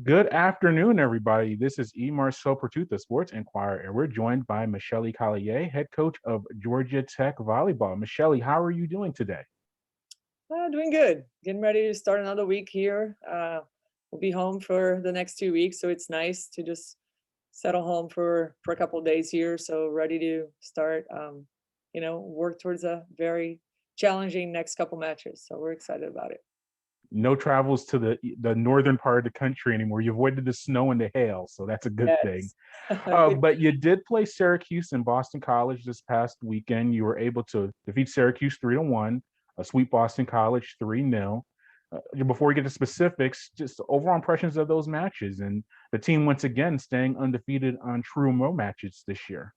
Good afternoon, everybody. This is Marcel Pertuta, Sports Inquirer, and we're joined by Michelle Collier, head coach of Georgia Tech Volleyball. Michelle, how are you doing today? Doing good. Getting ready to start another week here. We'll be home for the next 2 weeks, so it's nice to just settle home for a couple of days here. So ready to start, work towards a very challenging next couple matches. So we're excited about it. No travels to the northern part of the country anymore. You avoided the snow and the hail, so that's a good thing. Yes. Good. But you did play Syracuse and Boston College this past weekend. You were able to defeat Syracuse 3-1, sweep Boston College 3-0. Before we get to specifics, just overall impressions of those matches and the team once again staying undefeated on true road matches this year.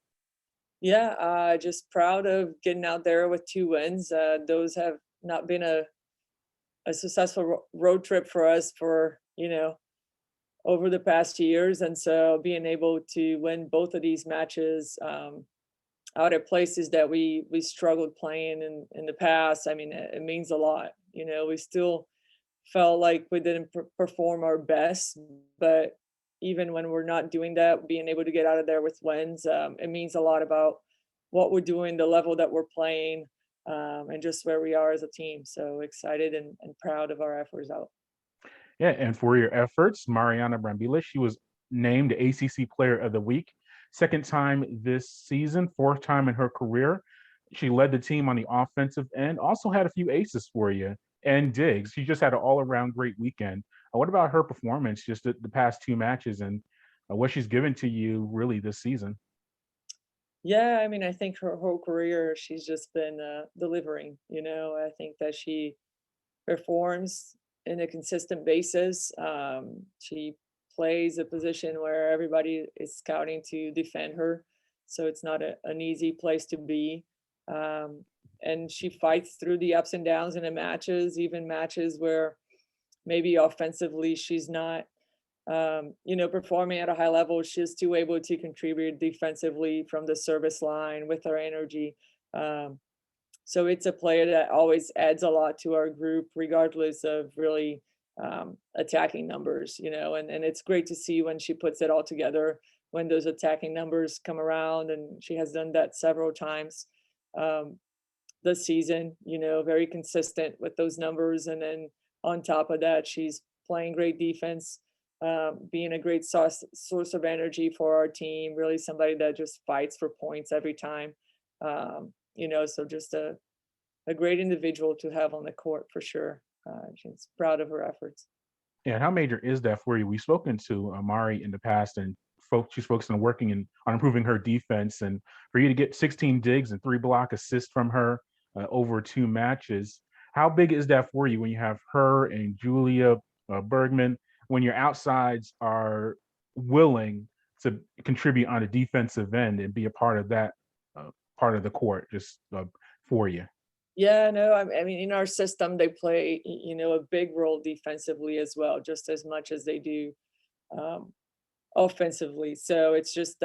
Yeah, just proud of getting out there with 2 wins. Those have not been a successful road trip for us for over the past years, and so being able to win both of these matches out at places that we struggled playing in the past, I mean, it means a lot. We still felt like we didn't perform our best, but even when we're not doing that, being able to get out of there with wins, it means a lot about what we're doing, the level that we're playing, and just where we are as a team. So excited and proud of our efforts out. Yeah, and for your efforts, Mariana Brambilla, she was named ACC Player of the Week, second time this season, fourth time in her career. She led the team on the offensive end, also had a few aces for you and digs. She just had an all-around great weekend. What about her performance just the past two matches and what she's given to you really this season? Yeah, I mean, I think her whole career she's just been delivering. I think that she performs in a consistent basis. She plays a position where everybody is scouting to defend her, so it's not an easy place to be. Um, and she fights through the ups and downs in the matches, even matches where maybe offensively she's not, performing at a high level. She's still able to contribute defensively from the service line with her energy. Um, so it's a player that always adds a lot to our group, regardless of really attacking numbers, and it's great to see when she puts it all together, when those attacking numbers come around, and she has done that several times um, this season, very consistent with those numbers. And then on top of that, she's playing great defense, being a great source of energy for our team, really somebody that just fights for points every time. So just a great individual to have on the court for sure. She's proud of her efforts. Yeah, how major is that for you? We've spoken to Amari in the past, and she's focused on working and on improving her defense. And for you to get 16 digs and three block assists from her over two matches, how big is that for you when you have her and Julia Bergman, when your outsides are willing to contribute on a defensive end and be a part of that part of the court just for you? Yeah, no, I mean, in our system, they play, a big role defensively as well, just as much as they do um, offensively. So it's just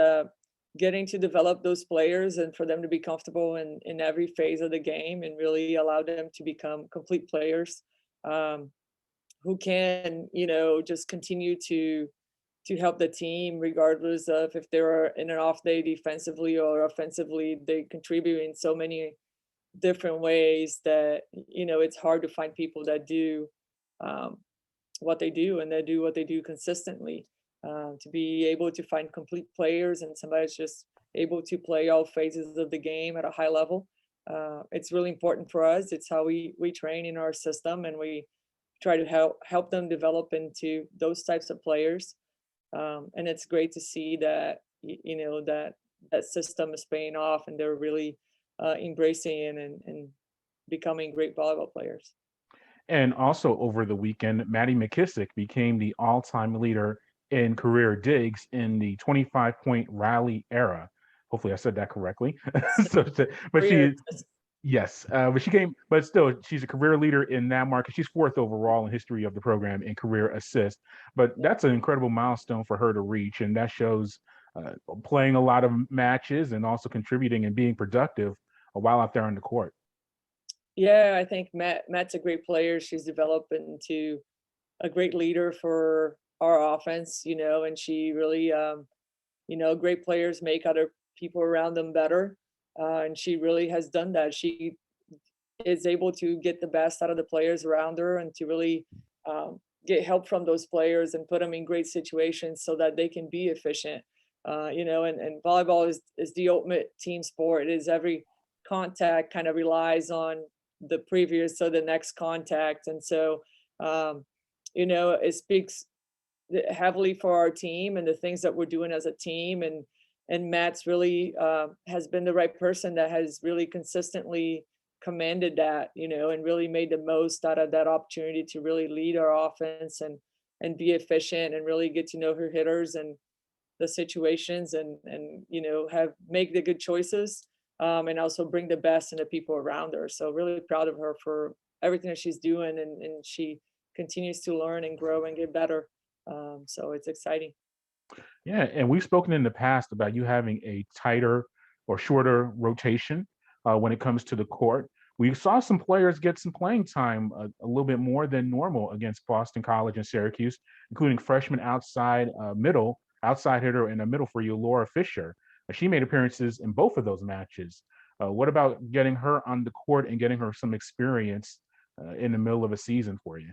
getting to develop those players and for them to be comfortable in every phase of the game and really allow them to become complete players um, who can, just continue to help the team regardless of if they're in an off day defensively or offensively. They contribute in so many different ways that it's hard to find people that do um, what they do, and they do what they do consistently. To be able to find complete players and somebody that's just able to play all phases of the game at a high level, it's really important for us. It's how we train in our system, and we try to help them develop into those types of players. And it's great to see that that system is paying off, and they're really embracing and becoming great volleyball players. And also over the weekend, Matti McKissock became the all-time leader in career digs in the 25-point rally era. Hopefully, I said that correctly. so, but Career. yes, but she came, but still, she's a career leader in that market. She's fourth overall in history of the program in career assists. But that's an incredible milestone for her to reach, and that shows playing a lot of matches and also contributing and being productive while out there on the court. Yeah, I think Matt's a great player. She's developed into a great leader for our offense, and she really, great players make other people around them better. And she really has done that. She is able to get the best out of the players around her and to really get help from those players and put them in great situations so that they can be efficient. And volleyball is the ultimate team sport. It is every contact kind of relies on the previous, so the next contact. And so, it speaks heavily for our team and the things that we're doing as a team. And Matt's really has been the right person that has really consistently commanded that, and really made the most out of that opportunity to really lead our offense and be efficient and really get to know her hitters and the situations and have make the good choices, and also bring the best in the people around her. So really proud of her for everything that she's doing, and she continues to learn and grow and get better. So it's exciting. Yeah, and we've spoken in the past about you having a tighter or shorter rotation when it comes to the court. We saw some players get some playing time a little bit more than normal against Boston College and Syracuse, including freshman outside hitter in the middle for you, Laura Fischer. She made appearances in both of those matches. What about getting her on the court and getting her some experience in the middle of a season for you?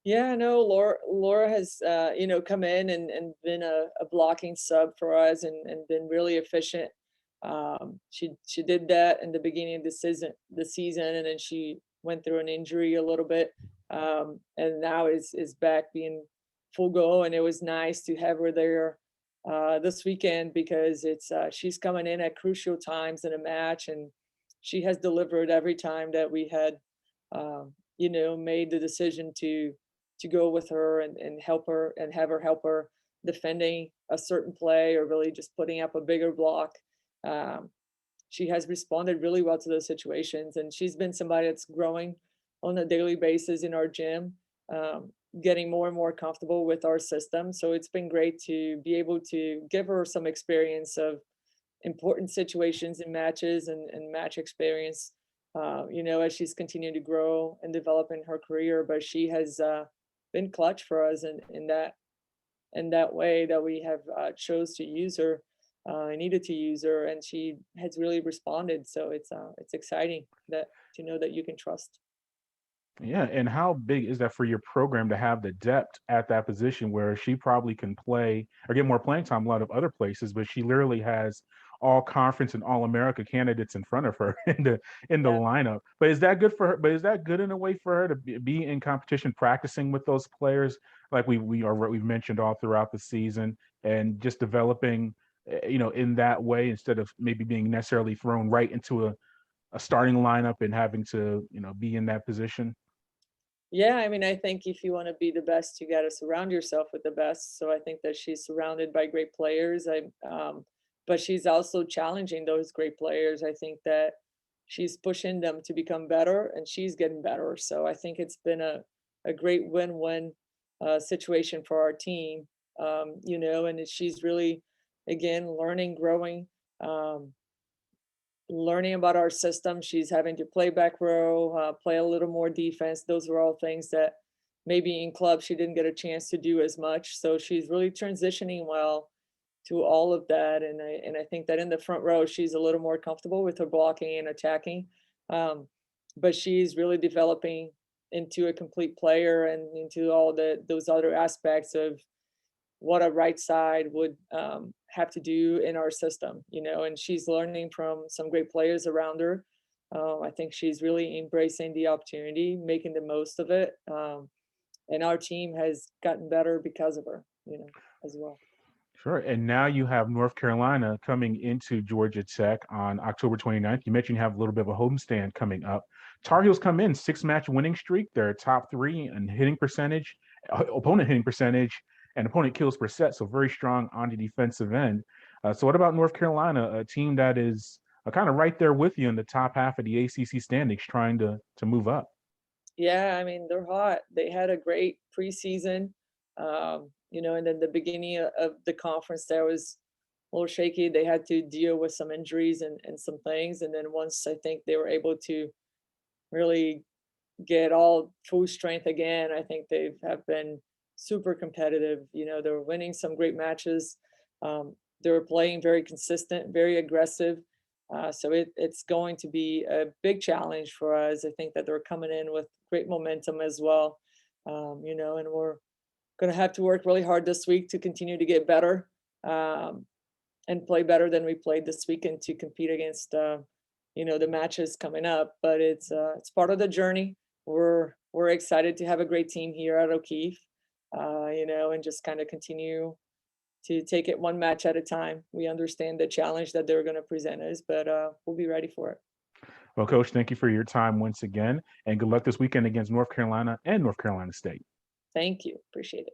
Yeah, no, Laura has come in and been a blocking sub for us and been really efficient. She did that in the beginning of the season, and then she went through an injury a little bit, and now is back being full go. And it was nice to have her there this weekend because it's she's coming in at crucial times in a match, and she has delivered every time that we had made the decision to go with her and help her and have her help her defending a certain play or really just putting up a bigger block. Um, she has responded really well to those situations, and she's been somebody that's growing on a daily basis in our gym, getting more and more comfortable with our system. So it's been great to be able to give her some experience of important situations in matches and match experience, as she's continued to grow and develop in her career. But she has been clutch for us in that way that we have chose to use her, needed to use her, and she has really responded. So it's exciting that to know that you can trust. Yeah, and how big is that for your program to have the depth at that position where she probably can play or get more playing time a lot of other places, but she literally has all conference and all America candidates in front of her in the Yeah. lineup. But is that good for her? But is that good in a way for her to be in competition, practicing with those players like we've mentioned all throughout the season, and just developing, in that way instead of maybe being necessarily thrown right into a starting lineup and having to, be in that position? Yeah, I mean, I think if you want to be the best, you got to surround yourself with the best. So I think that she's surrounded by great players. But she's also challenging those great players. I think that she's pushing them to become better, and she's getting better. So I think it's been a great win-win situation for our team. And she's really, again, learning, growing. Um, Learning about our system. She's having to play back row, play a little more defense. Those are all things that maybe in club she didn't get a chance to do as much. So she's really transitioning well to all of that. And I think that in the front row she's a little more comfortable with her blocking and attacking. Um, but she's really developing into a complete player and into all those other aspects of what a right side would have to do in our system, and she's learning from some great players around her. I think she's really embracing the opportunity, making the most of it. And our team has gotten better because of her, as well. Sure. And now you have North Carolina coming into Georgia Tech on October 29th. You mentioned you have a little bit of a homestand coming up. Tar Heels come in 6-match winning streak. They're top three in hitting percentage, opponent hitting percentage, and opponent kills per set. So very strong on the defensive end. So what about North Carolina, a team that is kind of right there with you in the top half of the ACC standings, trying to move up? Yeah, I mean, they're hot. They had a great preseason, and then the beginning of the conference there was a little shaky. They had to deal with some injuries and some things. And then once I think they were able to really get all full strength again, I think they have been super competitive. They were winning some great matches. They were playing very consistent, very aggressive. So it's going to be a big challenge for us. I think that they're coming in with great momentum as well. And we're going to have to work really hard this week to continue to get better, and play better than we played this weekend to compete against, the matches coming up. But it's part of the journey. We're excited to have a great team here at O'Keefe, and just kind of continue to take it one match at a time. We understand the challenge that they're going to present us, but we'll be ready for it. Well, Coach, thank you for your time once again, and good luck this weekend against North Carolina and North Carolina State. Thank you. Appreciate it.